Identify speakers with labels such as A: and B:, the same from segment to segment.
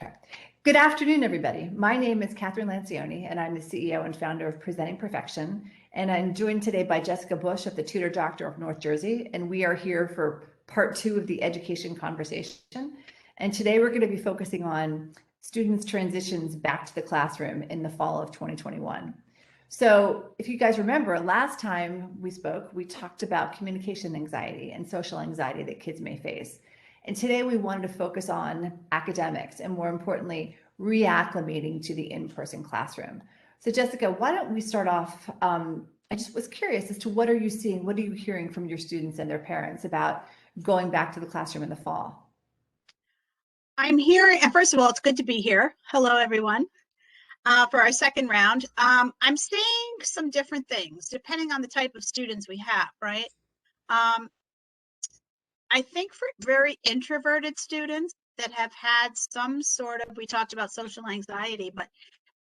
A: Okay. Good afternoon, everybody. My name is Catherine Lancioni, and I'm the CEO and founder of Presenting Perfection. And I'm joined today by Jessica Bush of the Tutor Doctor of North Jersey. And we are here for part 2 of the education conversation. And today we're going to be focusing on students' transitions back to the classroom in the fall of 2021. So if you guys remember, last time we spoke, we talked about communication anxiety and social anxiety that kids may face. And today we wanted to focus on academics and, more importantly, reacclimating to the in-person classroom. So Jessica, why don't we start off? I just was curious as to what are you seeing, what are you hearing from your students and their parents about going back to the classroom in the fall?
B: I'm hearing, first of all, it's good to be here. Hello, everyone, for our second round. I'm seeing some different things depending on the type of students we have, right? I think for very introverted students that have had some sort of, we talked about social anxiety, but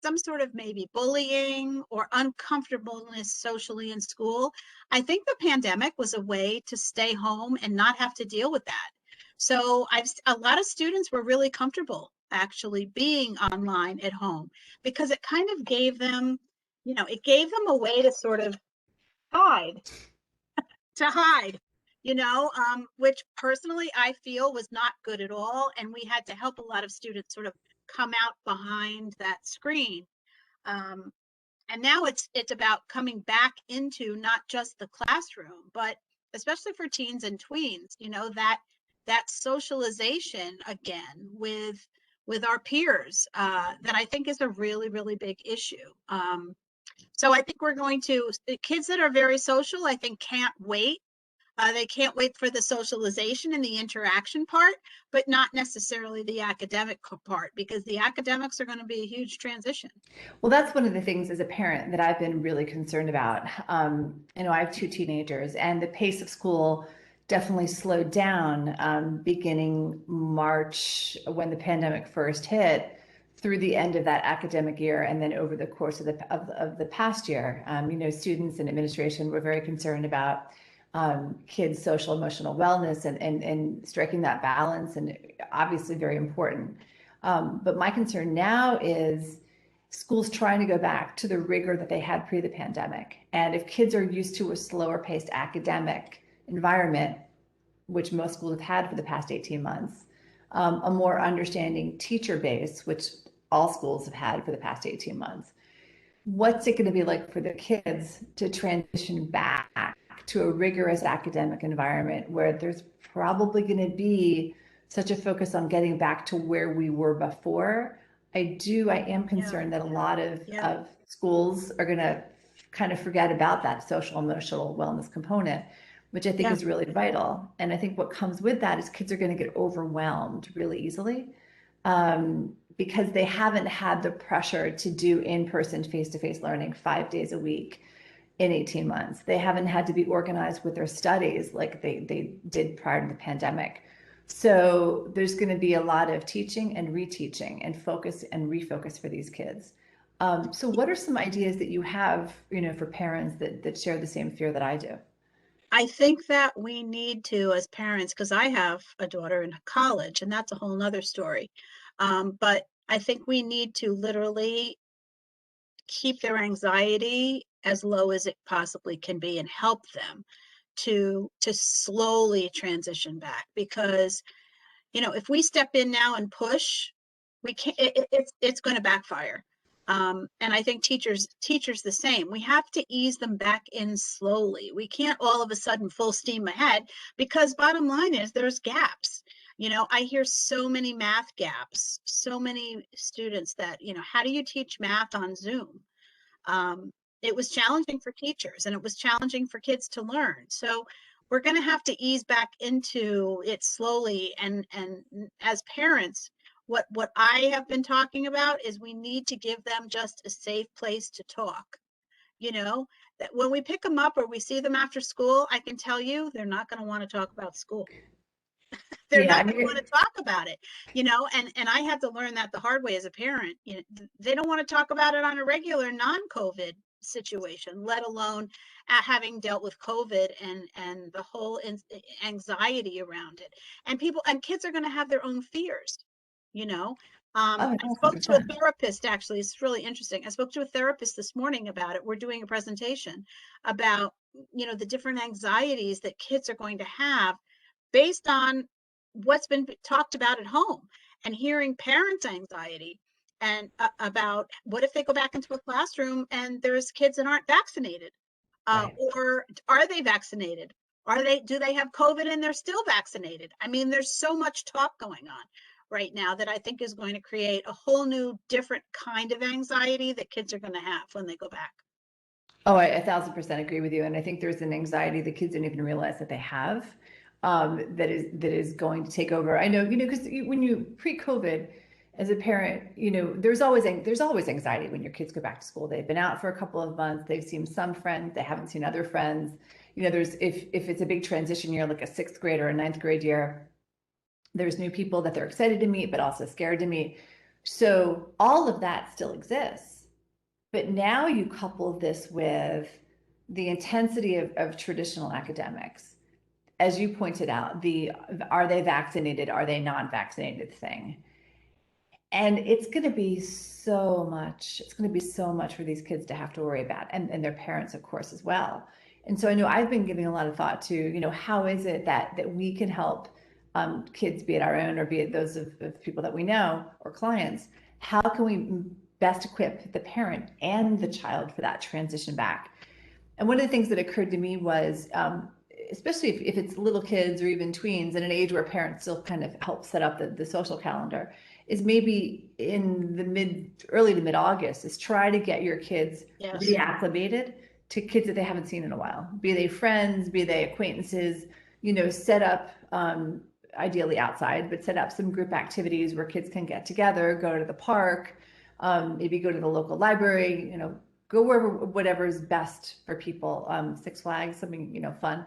B: some sort of maybe bullying or uncomfortableness socially in school, I think the pandemic was a way to stay home and not have to deal with that. So a lot of students were really comfortable actually being online at home because it kind of gave them, it gave them a way to sort of hide, to hide, which personally I feel was not good at all. And we had to help a lot of students sort of come out behind that screen. Um, and now it's about coming back into not just the classroom, but especially for teens and tweens, that socialization again with our peers, that I think is a really, really big issue. So I think we're going to, kids that are very social, I think can't wait. They can't wait for the socialization and the interaction part, but not necessarily the academic part, because the academics are going to be a huge transition.
A: Well, that's one of the things as a parent that I've been really concerned about. I have two teenagers, and the pace of school definitely slowed down beginning March when the pandemic first hit through the end of that academic year and then over the course of the past year. Students and administration were very concerned about kids' social emotional wellness and striking that balance, and obviously very important. But my concern now is schools trying to go back to the rigor that they had pre the pandemic. And if kids are used to a slower paced academic environment, which most schools have had for the past 18 months, a more understanding teacher base, which all schools have had for the past 18 months, what's it going to be like for the kids to transition back to a rigorous academic environment where there's probably going to be such a focus on getting back to where we were before? I am
B: Yeah,
A: concerned that a lot of,
B: yeah,
A: of schools are going to kind of forget about that social emotional wellness component, which I think
B: yeah,
A: is really vital. And I think what comes with that is kids are going to get overwhelmed really easily, because they haven't had the pressure to do in-person face-to-face learning 5 days a week in 18 months. They haven't had to be organized with their studies like they did prior to the pandemic. So there's going to be a lot of teaching and reteaching and focus and refocus for these kids. So what are some ideas that you have, for parents that share the same fear that I do?
B: I think that we need to, as parents, because I have a daughter in college, and that's a whole nother story. But I think we need to literally keep their anxiety as low as it possibly can be and help them to slowly transition back, because if we step in now and push, we can't, it's going to backfire. And I think teachers the same. We have to ease them back in slowly. We can't all of a sudden full steam ahead, because bottom line is there's gaps. I hear so many math gaps, so many students that, how do you teach math on Zoom? um, it was challenging for teachers, and it was challenging for kids to learn. So we're going to have to ease back into it slowly. And as parents, what I have been talking about is we need to give them just a safe place to talk. That when we pick them up or we see them after school, I can tell you they're not going to want to talk about school. They're
A: Yeah, I
B: not going to want
A: mean,
B: to talk about it. And I had to learn that the hard way as a parent. They don't want to talk about it on a regular non-COVID situation, let alone having dealt with COVID and the whole anxiety around it. And kids are going to have their own fears, you know
A: Oh,
B: I spoke to a
A: 1,000%.
B: therapist, actually. It's really interesting. I spoke to a therapist this morning about it. We're doing a presentation about, the different anxieties that kids are going to have based on what's been talked about at home, and hearing parents' anxiety and about what if they go back into a classroom and there's kids that aren't vaccinated,
A: Right.
B: or are they vaccinated? Do they have COVID and they're still vaccinated? I mean, there's so much talk going on right now that I think is going to create a whole new, different kind of anxiety that kids are going to have when they go back.
A: Oh, I 1,000% agree with you. And I think there's an anxiety that kids don't even realize that they have, that is going to take over. I know, because when you pre-COVID, as a parent, there's always anxiety when your kids go back to school. They've been out for a couple of months. They've seen some friends. They haven't seen other friends. There's if it's a big transition year, like a sixth grade or a ninth grade year, there's new people that they're excited to meet, but also scared to meet. So all of that still exists. But now you couple this with the intensity of traditional academics. As you pointed out, the are they vaccinated, are they non-vaccinated thing. And it's going to be so much for these kids to have to worry about, and their parents, of course, as well. And so I know I've been giving a lot of thought to, how is it that we can help kids, be it our own or be it those of people that we know or clients. How can we best equip the parent and the child for that transition back? And one of the things that occurred to me was, especially if it's little kids or even tweens in an age where parents still kind of help set up the social calendar, is maybe in the early to mid August, is try to get your kids
B: Yes.
A: reacclimated to kids that they haven't seen in a while, be they friends, be they acquaintances, set up, ideally outside, but set up some group activities where kids can get together, go to the park, maybe go to the local library, go wherever, whatever is best for people. Six Flags, something, fun,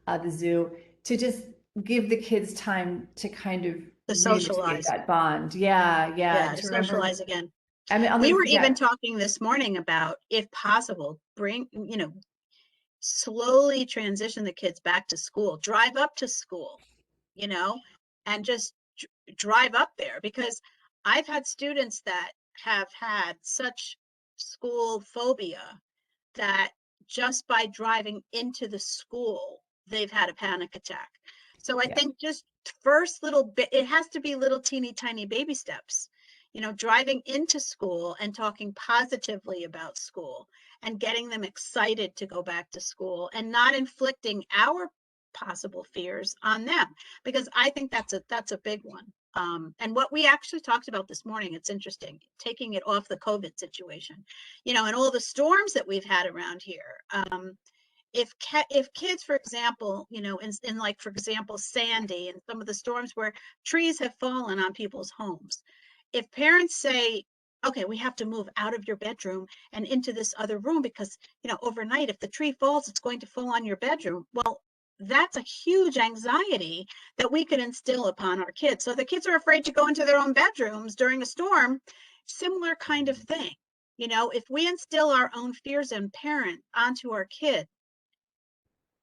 A: the zoo, to just give the kids time to kind of
B: To
A: reinitiate
B: socialize.
A: that bond. Yeah, yeah.
B: Yeah,
A: And
B: to
A: to remember,
B: socialize again.
A: I mean, I'll
B: We
A: never
B: were even
A: forget.
B: talking this morning about, if possible, slowly transition the kids back to school, drive up to school, you know, and just drive up there, because I've had students that have had such school phobia that just by driving into the school, they've had a panic attack. So I
A: Yeah.
B: think just first little bit, it has to be little teeny tiny baby steps, driving into school and talking positively about school and getting them excited to go back to school and not inflicting our possible fears on them, because I think that's a big one. And what we actually talked about this morning, it's interesting, taking it off the COVID situation, and all the storms that we've had around here. If kids, for example, in like, for example, Sandy and some of the storms where trees have fallen on people's homes, if parents say, okay, we have to move out of your bedroom and into this other room because, overnight, if the tree falls, it's going to fall on your bedroom. Well, that's a huge anxiety that we could instill upon our kids. So the kids are afraid to go into their own bedrooms during a storm. Similar kind of thing. If we instill our own fears and parent onto our kids,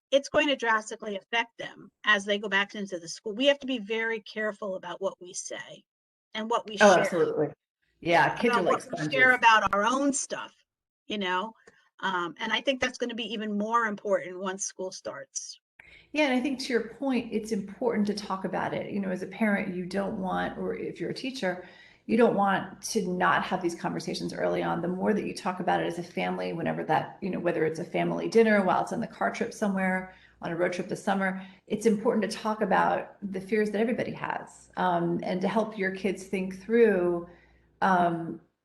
B: it's going to drastically affect them as they go back into the school. We have to be very careful about what we say and what we
A: Oh,
B: share,
A: absolutely. Yeah. Kids are
B: about
A: like
B: what we share
A: sponges.
B: about our own stuff, you know. And I think that's going to be even more important once school starts.
A: Yeah, and I think to your point, it's important to talk about it. As a parent, you don't want, or if you're a teacher, you don't want to not have these conversations early on. The more that you talk about it as a family, whenever that, whether it's a family dinner, while it's on the car trip somewhere, on a road trip this summer, it's important to talk about the fears that everybody has, and to help your kids think through,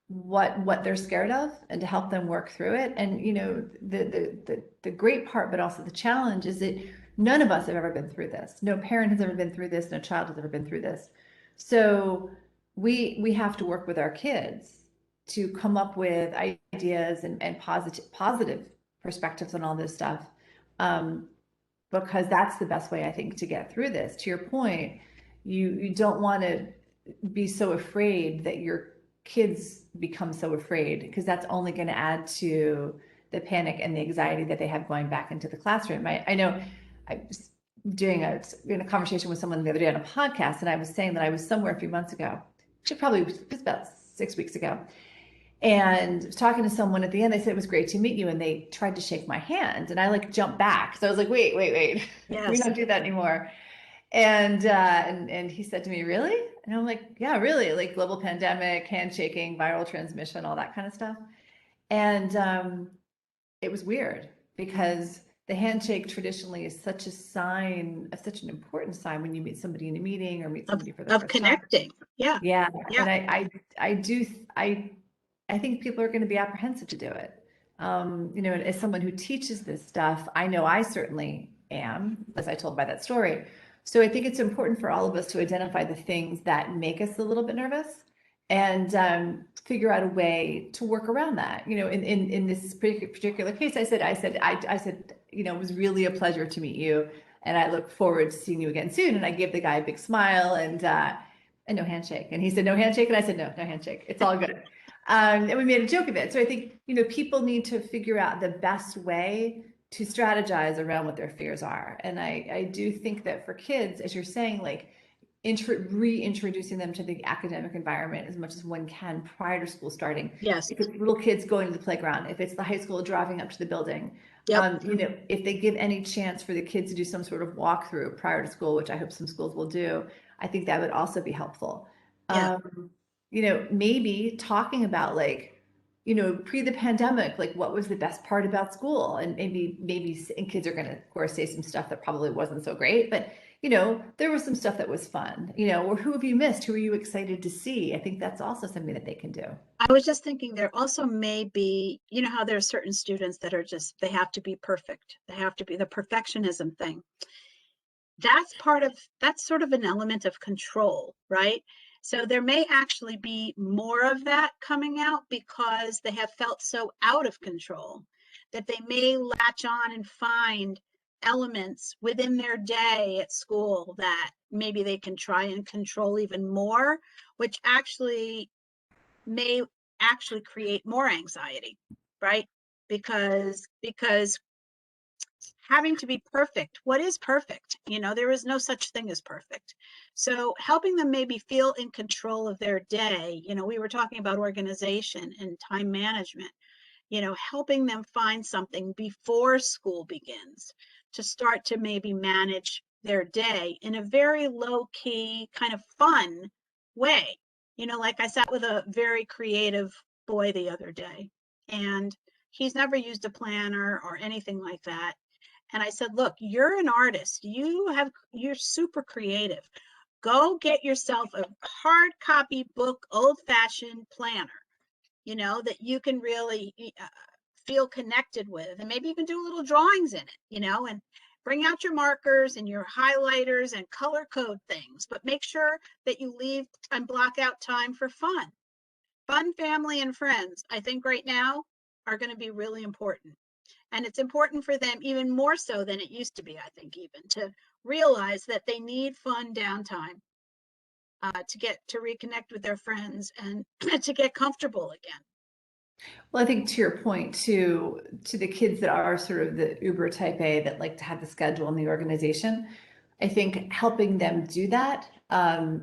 A: what they're scared of, and to help them work through it. And the great part, but also the challenge, is that none of us have ever been through this. No parent has ever been through this. No child has ever been through this. So we have to work with our kids to come up with ideas and positive perspectives on all this stuff, um, because that's the best way, I think, to get through this. To your point, you don't want to be so afraid that your kids become so afraid, because that's only going to add to the panic and the anxiety that they have going back into the classroom. I know I was doing in a conversation with someone the other day on a podcast, and I was saying that I was somewhere a few months ago, should probably, it was about 6 weeks ago. And was talking to someone at the end, they said it was great to meet you, and they tried to shake my hand, and I like jumped back. So I was like, wait, we
B: Yes.
A: don't do that anymore. And he said to me, really? And I'm like, yeah, really, like global pandemic, handshaking, viral transmission, all that kind of stuff. And it was weird because the handshake traditionally is such a sign of such an important sign when you meet somebody in a meeting or meet
B: Of
A: somebody for the
B: of
A: first time.
B: connecting. Yeah.
A: Yeah,
B: Yeah.
A: and I do I think people are going to be apprehensive to do it. You know, and as someone who teaches this stuff, I know I certainly am, as I told by that story. So I think it's important for all of us to identify the things that make us a little bit nervous and figure out a way to work around that. You know, in this particular case, I said, you know, it was really a pleasure to meet you, and I look forward to seeing you again soon. And I gave the guy a big smile and no handshake. And he said, no handshake. And I said, no handshake. It's all good. And we made a joke of it. So I think, you know, people need to figure out the best way to strategize around what their fears are. And I do think that for kids, as you're saying, like reintroducing them to the academic environment as much as one can prior to school starting.
B: Yes.
A: If it's little kids going to the playground, if it's the high school driving up to the building,
B: Yep.
A: you know, if they give any chance for the kids to do some sort of walkthrough prior to school, which I hope some schools will do, I think that would also be helpful.
B: Yeah.
A: You know, maybe talking about like, you know, pre the pandemic, like what was the best part about school? And and kids are going to, of course, say some stuff that probably wasn't so great, but you know, there was some stuff that was fun, you know, or who have you missed? Who are you excited to see? I think that's also something that they can do.
B: I was just thinking there also may be, you know, how there are certain students that are just, they have to be perfect. They have to be the perfectionism thing. That's sort of an element of control, right? So there may actually be more of that coming out because they have felt so out of control that they may latch on and find elements within their day at school that maybe they can try and control even more, which actually may actually create more anxiety, right? Because having to be perfect. What is perfect? You know, there is no such thing as perfect. So helping them maybe feel in control of their day. You know, we were talking about organization and time management, you know, helping them find something before school begins to start to maybe manage their day in a very low key, kind of fun way. You know, like I sat with a very creative boy the other day, and he's never used a planner or anything like that. And I said, look, you're an artist. You're super creative. Go get yourself a hard copy book, old fashioned planner, you know, that you can really feel connected with. And maybe you can do little drawings in it, you know, and bring out your markers and your highlighters and color code things. But make sure that you leave and block out time for fun. Fun, family, and friends, I think right now are going to be really important. And it's important for them even more so than it used to be, I think, even to realize that they need fun downtime to get to reconnect with their friends and to get comfortable again.
A: Well, I think to your point, to the kids that are sort of the Uber type A that like to have the schedule and the organization, I think helping them do that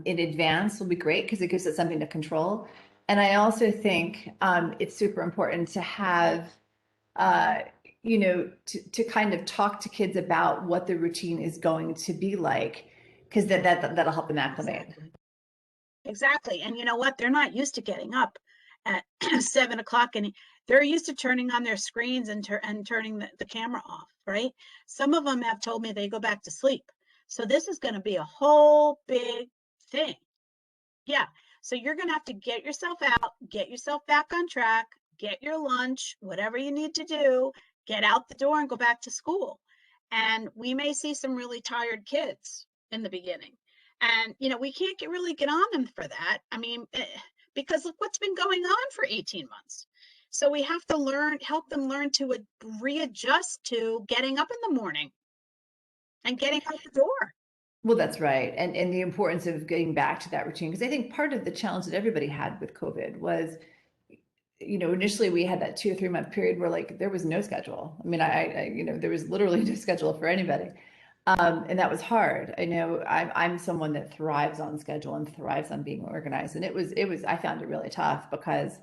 A: in advance will be great because it gives us something to control. And I also think it's super important to have, uh, you know, to kind of talk to kids about what the routine is going to be like, because that'll help them acclimate.
B: Exactly. Exactly. And you know what? They're not used to getting up at 7 o'clock, and they're used to turning on their screens and turning the camera off, right? Some of them have told me they go back to sleep. So this is going to be a whole big thing. Yeah. So you're going to have to get yourself out, get yourself back on track, get your lunch, whatever you need to do, get out the door and go back to school. And we may see some really tired kids in the beginning. And, you know, we can't really get on them for that. I mean, because look what's been going on for 18 months. So we have to help them learn to readjust to getting up in the morning and getting out the door.
A: Well, that's right. And the importance of getting back to that routine. Because I think part of the challenge that everybody had with COVID was, you know, initially we had that 2 or 3 month period where like there was no schedule. I mean, you know, there was literally no schedule for anybody. And that was hard. I know I'm someone that thrives on schedule and thrives on being organized. And I found it really tough because,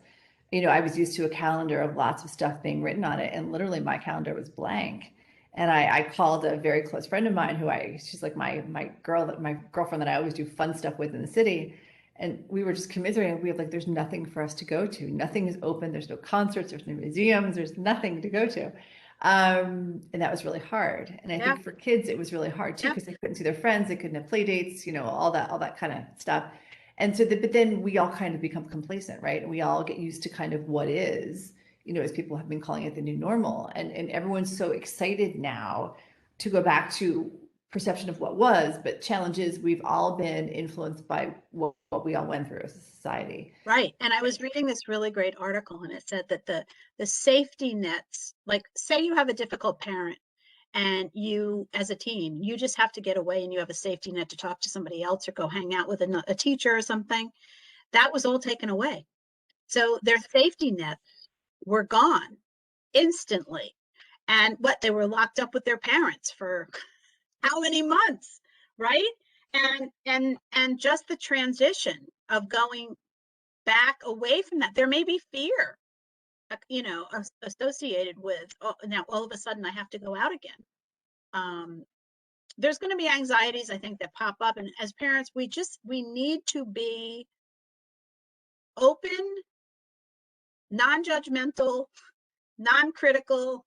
A: I was used to a calendar of lots of stuff being written on it. And literally my calendar was blank. And I called a very close friend of mine she's like my girlfriend that I always do fun stuff with in the city. And we were just commiserating. We have like, there's nothing for us to go to. Nothing is open. There's no concerts. There's no museums. There's nothing to go to. And that was really hard. And I
B: Yeah,
A: think for kids, it was really hard too,
B: yeah,
A: because they couldn't see their friends, they couldn't have play dates, all that kind of stuff. And so, but then we all kind of become complacent, right? And we all get used to kind of what is, as people have been calling it the new normal. And everyone's so excited now to go back to perception of what was, but challenge is we've all been influenced by what we all went through as a society.
B: right. And I was reading this really great article, and it said that the safety nets, like say you have a difficult parent, and you as a teen, you just have to get away and you have a safety net to talk to somebody else or go hang out with a teacher or something. That was all taken away. So their safety nets were gone instantly. And what, they were locked up with their parents for how many months, right? And just the transition of going back away from that, there may be fear, associated with, oh, now all of a sudden I have to go out again. There's going to be anxieties, I think, that pop up, and as parents, we need to be open, non-judgmental, non-critical,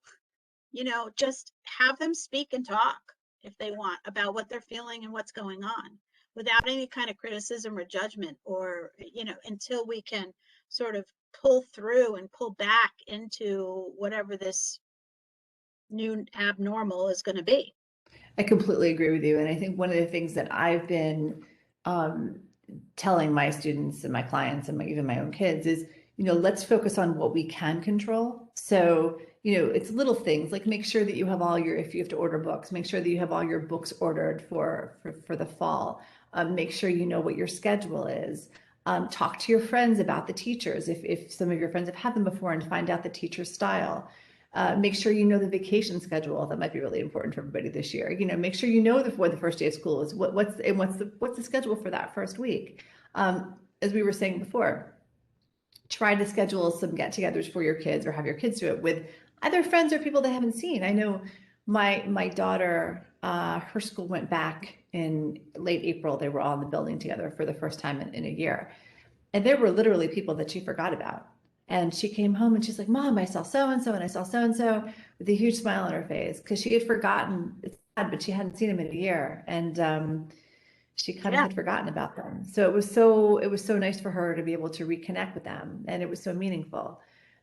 B: just have them speak and talk if they want about what they're feeling and what's going on without any kind of criticism or judgment, or until we can sort of pull through and pull back into whatever this new abnormal is going to be.
A: I completely agree with you. And I think one of the things that I've been um, telling my students and my clients and even my own kids is, let's focus on what we can control. So, it's little things like make sure that you have if you have to order books, make sure that you have all your books ordered for the fall. Make sure you know what your schedule is. Talk to your friends about the teachers if some of your friends have had them before, and find out the teacher's style. Make sure you know the vacation schedule. That might be really important for everybody this year. Make sure you know what the first day of school is. What's the schedule for that first week? As we were saying before, try to schedule some get-togethers for your kids, or have your kids do it with either friends or people they haven't seen. I know my daughter, her school went back in late April. They were all in the building together for the first time in a year. And there were literally people that she forgot about. And she came home and she's like, Mom, I saw so and so and I saw so and so, with a huge smile on her face, because she had forgotten. It's sad, but she hadn't seen him in a year. And she kind of
B: Yeah,
A: had forgotten about them. So it was so nice for her to be able to reconnect with them. And it was so meaningful.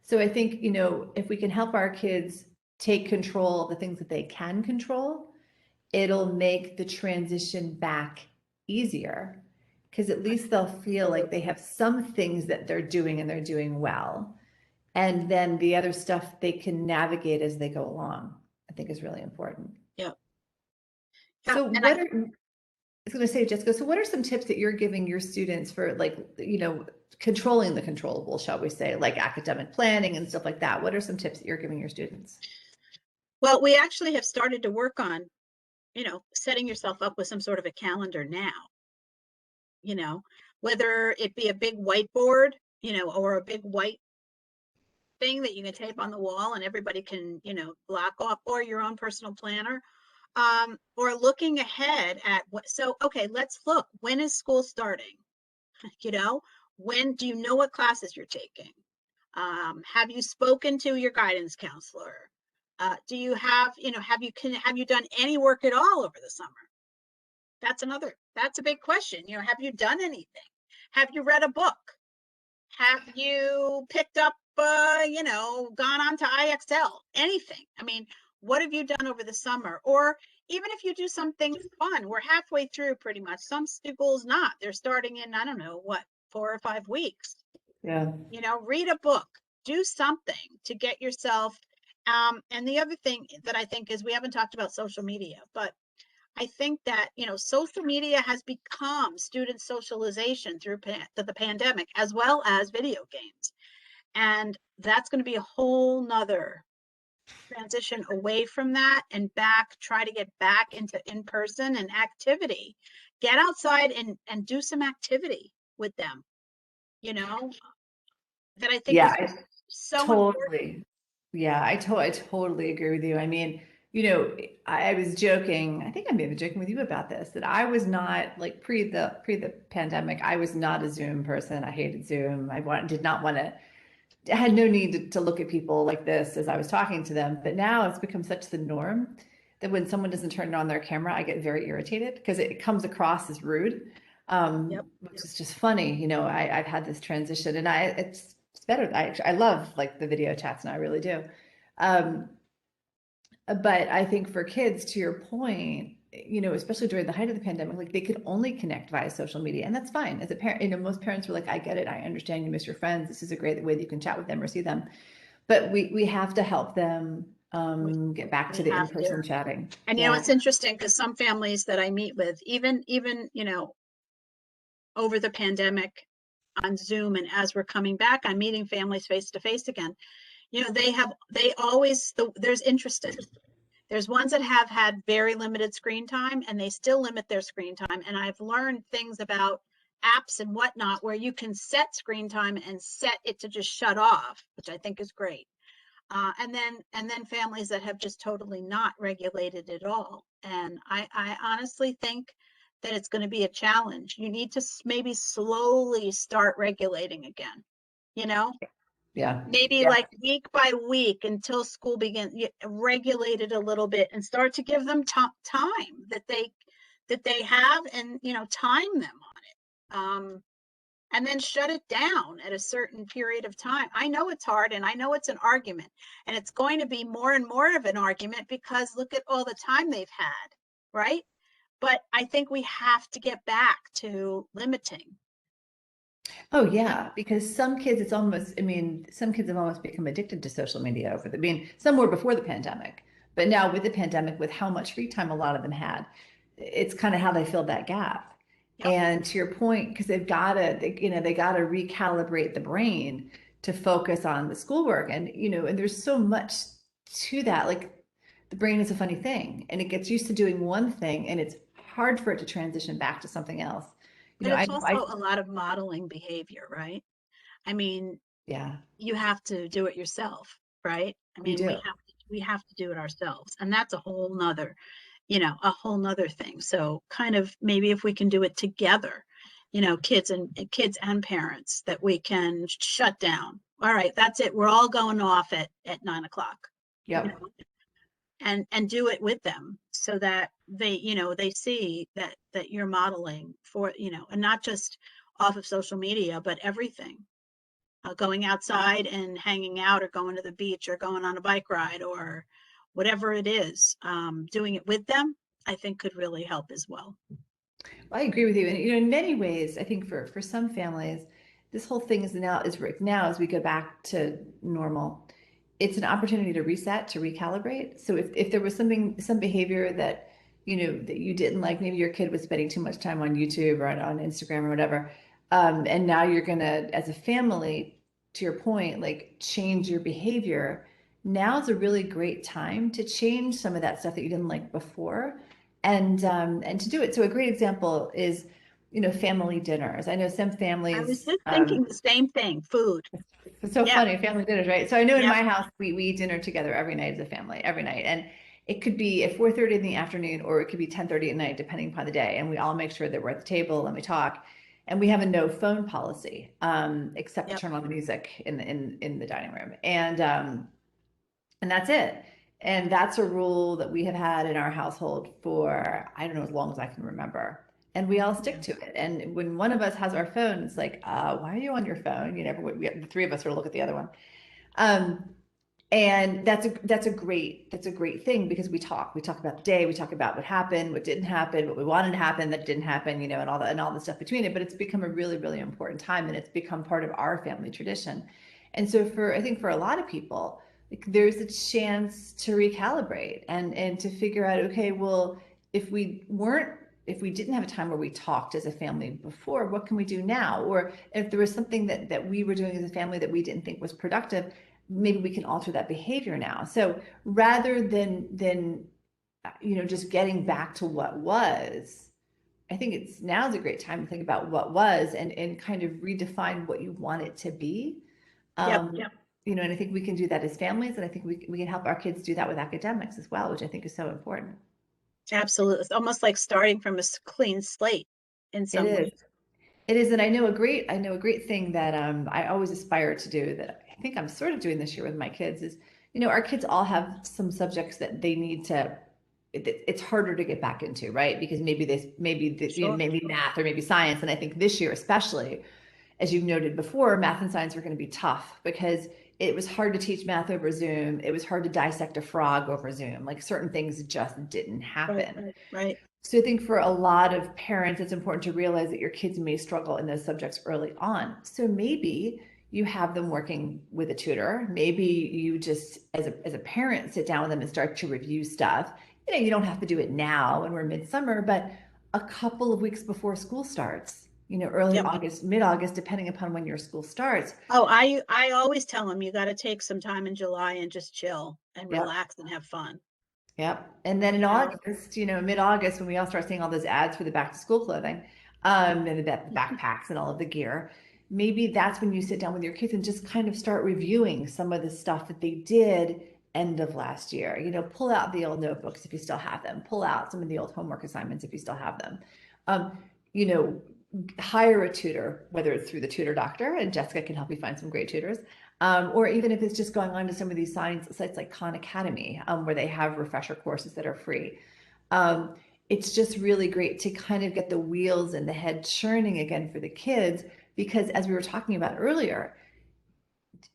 A: So I think, if we can help our kids take control of the things that they can control, it'll make the transition back easier, because at least they'll feel like they have some things that they're doing and they're doing well. And then the other stuff they can navigate as they go along, I think is really important.
B: yeah, yeah.
A: So
B: And I,
A: I was going to say, Jessica, so what are some tips that you're giving your students for, like, controlling the controllable, shall we say, like academic planning and stuff like that? What are some tips that you're giving your students?
B: well, we actually have started to work on, setting yourself up with some sort of a calendar now, you know, whether it be a big whiteboard, or a big white thing that you can tape on the wall and everybody can, block off, or your own personal planner, or looking ahead at what, so, okay, let's look, when is school starting? You know, when do you know what classes you're taking? Have you spoken to your guidance counselor? Do you have, have you done any work at all over the summer? That's a big question. Have you done anything? Have you read a book? Have you picked up, gone on to IXL? Anything? I mean, what have you done over the summer? Or even if you do something fun, we're halfway through pretty much. Some schools not. They're starting in, I don't know, what, 4 or 5 weeks.
A: Yeah.
B: Read a book, do something to get yourself. And the other thing that I think is, we haven't talked about social media, but I think that, social media has become student socialization through the pandemic, as well as video games. And that's going to be a whole nother transition away from that and back, try to get back into in-person and activity. Get outside and do some activity with them, you know, that I think
A: Yeah,
B: is
A: I
B: just so important.
A: totally. Yeah, I totally agree with you. I mean, I was joking, I think I may have been joking with you about this, that I was not like pre the pandemic, I was not a Zoom person. I hated Zoom. Did not want to, I had no need to look at people like this as I was talking to them. But now it's become such the norm that when someone doesn't turn on their camera, I get very irritated because it comes across as rude,
B: Yep.
A: which is just funny. I've had this transition, and it's better. I love like the video chats, and I really do. Um, but I think for kids, to your point, especially during the height of the pandemic, like they could only connect via social media, and that's fine. As a parent, most parents were like, "I get it. I understand you miss your friends. This is a great way that you can chat with them or see them." But we have to help them
B: We,
A: get back to
B: we
A: the
B: have to.
A: in-person chatting.
B: And
A: Yeah.
B: it's interesting because some families that I meet with, even, over the pandemic on Zoom and as we're coming back, I'm meeting families face to face again. There's interest in. There's ones that have had very limited screen time and they still limit their screen time. And I've learned things about apps and whatnot where you can set screen time and set it to just shut off, which I think is great. And then families that have just totally not regulated at all. And I honestly think that it's going to be a challenge. You need to maybe slowly start regulating again, you know,
A: Yeah.
B: maybe
A: Yeah.
B: like week by week until school begins, regulate it a little bit and start to give them time that they have, and time them on it. And then shut it down at a certain period of time. I know it's hard and I know it's an argument, and it's going to be more and more of an argument because look at all the time they've had, right? But I think we have to get back to limiting.
A: Oh yeah, because some kids, some kids have almost become addicted to social media some were before the pandemic, but now with the pandemic, with how much free time a lot of them had, it's kind of how they filled that gap.
B: Yep.
A: And to your point, because they got to recalibrate the brain to focus on the schoolwork, and there's so much to that. Like the brain is a funny thing, and it gets used to doing one thing, and it's hard for it to transition back to something else.
B: But it's
A: I
B: also a lot of modeling behavior, right? I mean,
A: yeah,
B: you have to do it yourself, right? I
A: we
B: mean,
A: do.
B: we have to do it ourselves. And that's a whole nother thing. So kind of maybe if we can do it together, kids and parents, that we can shut down. All right, that's it. We're all going off at 9 o'clock, you
A: Yep.
B: know, and do it with them so that they see that you're modeling for, and not just off of social media, but everything, going outside and hanging out or going to the beach or going on a bike ride or whatever it is, doing it with them, I think could really help as well.
A: I agree with you. And in many ways, I think for some families, this whole thing is now as we go back to normal, it's an opportunity to reset, to recalibrate. So if there was some behavior that that you didn't like, maybe your kid was spending too much time on YouTube or on Instagram or whatever, and now you're gonna, as a family, to your point, like change your behavior. Now is a really great time to change some of that stuff that you didn't like before, and to do it. So a great example is, family dinners. I know some
B: I was
A: families,
B: just thinking the same thing. Food.
A: it's so
B: Yep.
A: funny, family dinners, right? So I know in
B: Yep.
A: my house we eat dinner together every night as a family, every night. And it could be at 4:30 in the afternoon, or it could be 10:30 at night, depending upon the day. And we all make sure that we're at the table and we talk. And we have a no phone policy, except to
B: Yep.
A: turn on the music in the dining room. And that's it. And that's a rule that we have had in our household for, I don't know, as long as I can remember. And we all stick
B: Yeah.
A: to it. And when one of us has our phone, it's like, why are you on your phone? The three of us sort of look at the other one. Um, and that's a great thing because we talk about the day, we talk about what happened, what didn't happen, what we wanted to happen, that didn't happen, and all the stuff between it. But it's become a really, really important time, and it's become part of our family tradition. And so I think for a lot of people, like, there's a chance to recalibrate and to figure out, okay, well, if we weren't if we didn't have a time where we talked as a family before, what can we do now? Or if there was something that we were doing as a family that we didn't think was productive, maybe we can alter that behavior now. So rather than just getting back to what was, I think it's now's a great time to think about what was and kind of redefine what you want it to be.
B: Yep,
A: Um, and I think we can do that as families, and I think we can help our kids do that with academics as well, which I think is so important.
B: absolutely. It's almost like starting from a clean slate in
A: It
B: some
A: is.
B: ways.
A: It is, and I know a great thing that I always aspire to do that I think I'm sort of doing this year with my kids is, our kids all have some subjects that they need to. It's harder to get back into, right? Because
B: Sure.
A: maybe math or maybe science, and I think this year especially, as you've noted before, math and science are going to be tough because it was hard to teach math over Zoom. It was hard to dissect a frog over Zoom. Like certain things just didn't
B: Right,
A: happen.
B: right.
A: So I think for a lot of parents, it's important to realize that your kids may struggle in those subjects early on. So maybe you have them working with a tutor. Maybe you just, as a parent, sit down with them and start to review stuff. You don't have to do it now when we're midsummer, but a couple of weeks before school starts, early
B: Yep.
A: August, mid-August, depending upon when your school starts.
B: Oh, I always tell them you got to take some time in July and just chill and
A: Yep.
B: relax and have fun.
A: Yep. And then in
B: You know,
A: August, mid-August, when we all start seeing all those ads for the back to school clothing, and the backpacks and all of the gear, maybe that's when you sit down with your kids and just kind of start reviewing some of the stuff that they did end of last year. Pull out the old notebooks if you still have them. Pull out some of the old homework assignments if you still have them. Um, you know, Hire a tutor, whether it's through the tutor doctor, and Jessica can help you find some great tutors, or even if it's just going on to some of these science sites like Khan Academy, where they have refresher courses that are free. Um, it's just really great to kind of get the wheels in the head churning again for the kids, because as we were talking about earlier,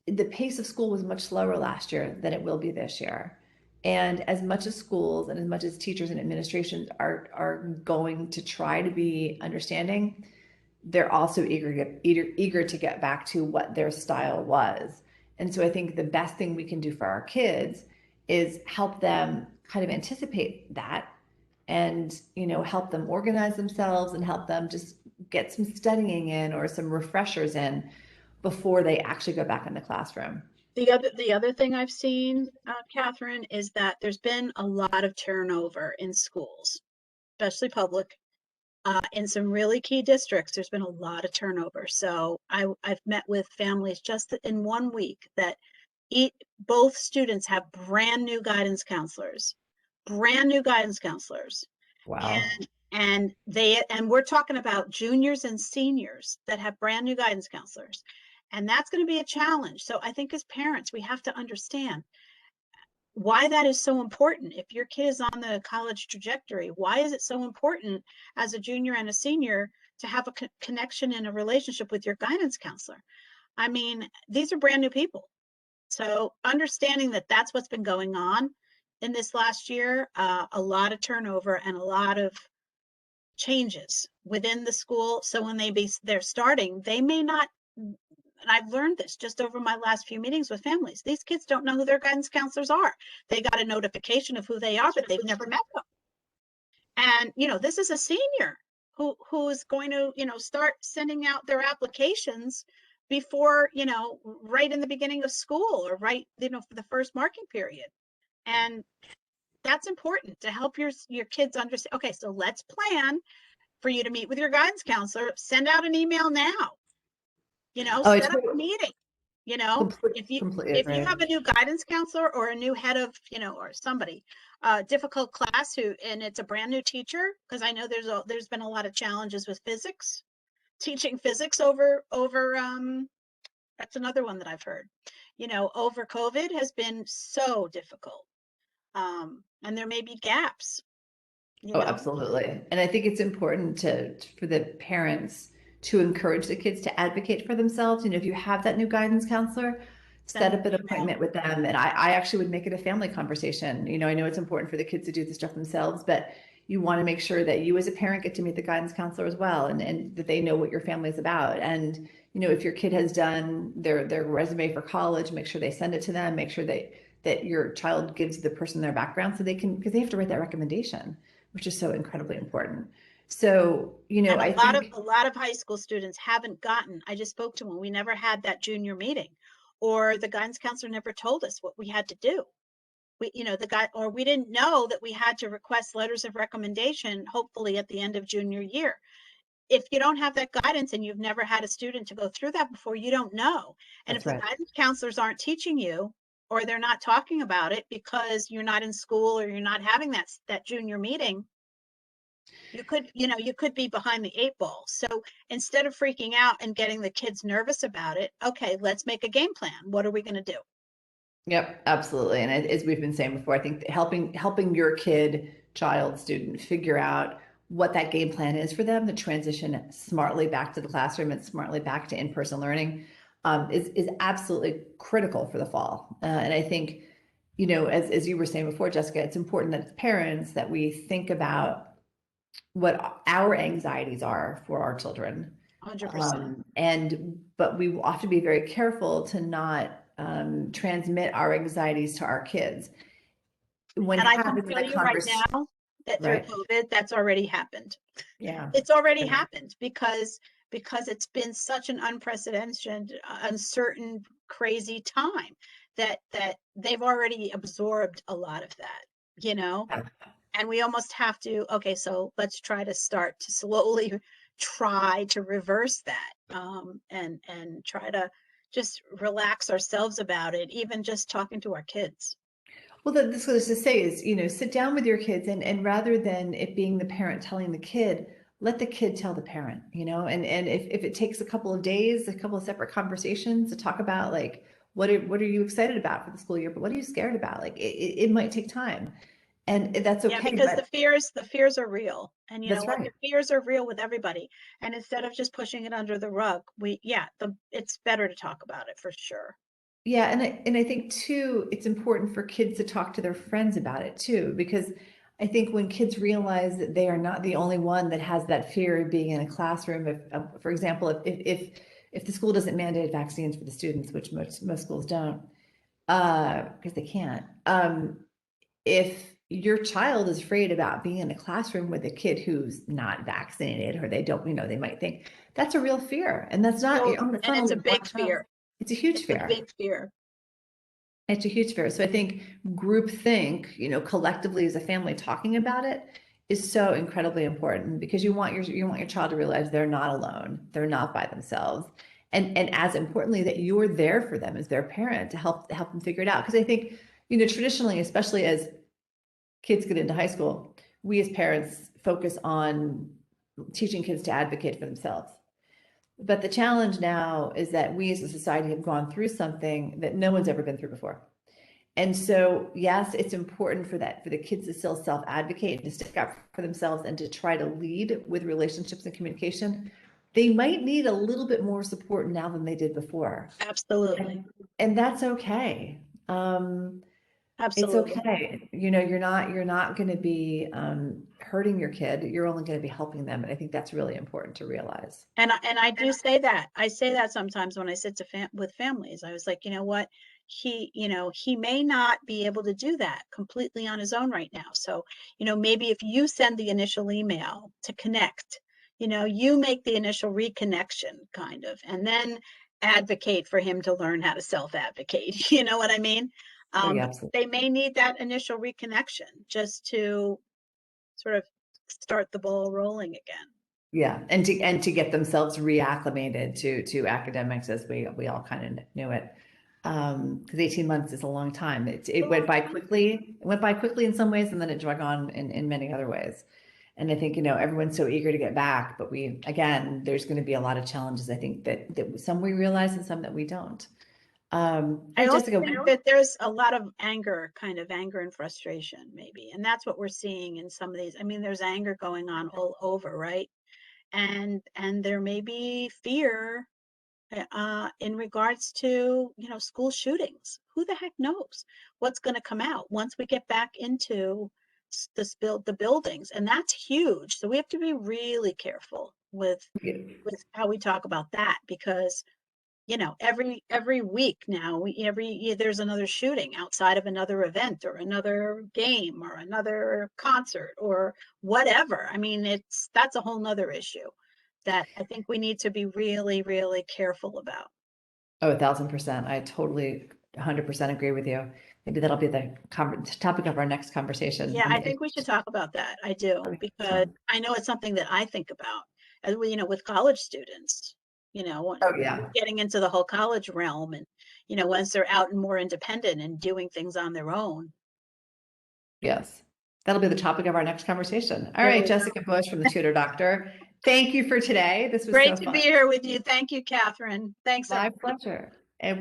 A: the pace of school was much slower last year than it will be this year. And as much as schools and as much as teachers and administrations are going to try to be understanding, they're also eager to get back to what their style was. And so I think the best thing we can do for our kids is help them kind of anticipate that and help them organize themselves and help them just get some studying in or some refreshers in before they actually go back in the classroom.
B: the other thing I've seen, Catherine, is that there's been a lot of turnover in schools, especially public. In some really key districts, there's been a lot of turnover. So I've met with families just in 1 week that both students have brand new guidance counselors,
A: Wow.
B: and we're talking about juniors and seniors that have brand new guidance counselors, and that's going to be a challenge. So I think as parents, we have to understand why that is so important. If your kid is on the college trajectory, why is it so important as a junior and a senior to have a connection and a relationship with your guidance counselor? I mean, these are brand new people. So understanding that that's what's been going on in this last year, a lot of turnover and a lot of changes within the school. So when they're starting, they may not, and I've learned this just over my last few meetings with families. These kids don't know who their guidance counselors are. They got a notification of who they are, but they've never met them. And this is a senior who's going to start sending out their applications before right in the beginning of school, or right for the first marking period. And that's important to help your kids understand. Okay, so let's plan for you to meet with your guidance counselor. Send out an email now.
A: Oh, I
B: Set up a
A: totally,
B: meeting. you know if you
A: completely
B: if you
A: agree.
B: have a new guidance counselor or a new head of or somebody difficult class, and it's a brand new teacher, because I know there's been a lot of challenges with physics, teaching physics over that's another one that I've heard, over COVID has been so difficult. And there may be gaps, you
A: Oh,
B: know
A: absolutely. And I think it's important for the parents to encourage the kids to advocate for themselves. If you have that new guidance counselor, set
B: send
A: up
B: them
A: an
B: an email.
A: appointment with them. And I actually would make it a family conversation. I know it's important for the kids to do the stuff themselves, but you want to make sure that you as a parent get to meet the guidance counselor as well, and that they know what your family is about. And, if your kid has done their resume for college, make sure they send it to them, make sure that your child gives the person their background so they can, because they have to write that recommendation, which is so incredibly important. So,
B: And
A: I
B: a
A: think,
B: lot of high school students haven't gotten, I just spoke to one, we never had that junior meeting. or the guidance counselor never told us what we had to do. We, the guy, or we didn't know that we had to request letters of recommendation, hopefully at the end of junior year. If you don't have that guidance and you've never had a student to go through that before, you don't know. And if
A: That's
B: the
A: right.
B: guidance counselors aren't teaching you, or they're not talking about it because you're not in school or you're not having that junior meeting, you could be behind the eight ball. So instead of freaking out and getting the kids nervous about it, okay, let's make a game plan. What are we going to do?
A: Yep, absolutely. And as we've been saying before, I think helping your kid, child, student figure out what that game plan is for them to transition smartly back to the classroom and smartly back to in-person learning is absolutely critical for the fall. And I think, as you were saying before, Jessica, it's important that as parents that we think about what our anxieties are for our children.
B: 100%.
A: But we will have to be very careful to not transmit our anxieties to our kids. When
B: And I can
A: happens in
B: tell
A: a
B: you right
A: conversation,
B: now that through
A: right?
B: COVID, that's already happened.
A: Yeah.
B: It's already happened because it's been such an unprecedented, uncertain, crazy time that they've already absorbed a lot of that, you know? And we almost have to, okay, so let's try to start to slowly try to reverse that, and try to just relax ourselves about it, even just talking to our kids.
A: Well, this was to say is, sit down with your kids and rather than it being the parent telling the kid, let the kid tell the parent, and if it takes a couple of days, a couple of separate conversations to talk about like, what are you excited about for the school year, but what are you scared about? Like it might take time and that's
B: Yeah,
A: okay,
B: because
A: but
B: the fears are real. And you know
A: that's
B: what? The
A: right.
B: fears are real with everybody. And instead of just pushing it under the rug, it's better to talk about it for sure.
A: Yeah, and I think too, it's important for kids to talk to their friends about it too, because I think when kids realize that they are not the only one that has that fear of being in a classroom, if, for example, if the school doesn't mandate vaccines for the students, which most schools don't, because they can't, if your child is afraid about being in a classroom with a kid who's not vaccinated or they don't, they might think that's a real fear, and that's not,
B: So,
A: it's
B: and
A: not
B: it's
A: only
B: a
A: one
B: big
A: child,
B: fear.
A: it's a huge
B: It's a
A: fear.
B: big fear.
A: It's a huge fear. So I think group think, collectively as a family talking about it is so incredibly important because you want your child to realize they're not alone. They're not by themselves. And as importantly that you're there for them as their parent to help them figure it out. Because I think, traditionally, especially as kids get into high school, we as parents focus on teaching kids to advocate for themselves. But the challenge now is that we as a society have gone through something that no one's ever been through before. And so, yes, it's important for the kids to still self-advocate and to stick up for themselves and to try to lead with relationships and communication. They might need a little bit more support now than they did before.
B: Absolutely.
A: And that's okay. It's
B: Absolutely.
A: okay. You're not going to be hurting your kid. You're only going to be helping them. And I think that's really important to realize.
B: And I do say that. I say that sometimes when I sit with families. I was like, you know what? He may not be able to do that completely on his own right now. So, maybe if you send the initial email to connect, you make the initial reconnection kind of, and then advocate for him to learn how to self-advocate. You know what I mean?
A: Oh, yeah,
B: But
A: absolutely.
B: they may need that initial reconnection just to sort of start the ball rolling again.
A: Yeah, and to get themselves reacclimated to academics as we all kind of knew it. Because 18 months is a long time. It went by quickly. It went by quickly in some ways, and then it drug on in many other ways. And I think, everyone's so eager to get back, but there's going to be a lot of challenges. I think that some we realize and some that we don't.
B: I
A: Hey,
B: also
A: Jessica,
B: think that there's a lot of anger, kind of anger and frustration, maybe. And that's what we're seeing in some of these. I mean, there's anger going on all over, right? And there may be fear in regards to, school shootings. Who the heck knows what's going to come out once we get back into the buildings? And that's huge. So we have to be really careful with how we talk about that because every week now, there's another shooting outside of another event or another game or another concert or whatever. I mean, that's a whole nother issue that I think we need to be really, really careful about.
A: Oh, 1,000%. I totally 100% agree with you. Maybe that'll be the topic of our next conversation.
B: Yeah,
A: on
B: I
A: the
B: think we should talk about that. I do,
A: education
B: because
A: one.
B: I know it's something that I think about as we, with college students,
A: Oh, yeah.
B: getting into the whole college realm and, once they're out and more independent and doing things on their own.
A: Yes. That'll be the topic of our next conversation. All
B: There
A: right,
B: we go.
A: Jessica Bush from the Tutor Doctor. Thank you for today. This was
B: Great
A: so
B: to be
A: fun.
B: here with you. Thank you, Catherine. Thanks,
A: My
B: everyone.
A: pleasure. And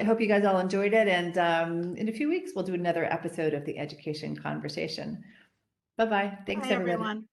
A: hope you guys all enjoyed it. And in a few weeks, we'll do another episode of the Education Conversation. Bye-bye. Thanks,
B: Bye,
A: everybody.
B: everyone.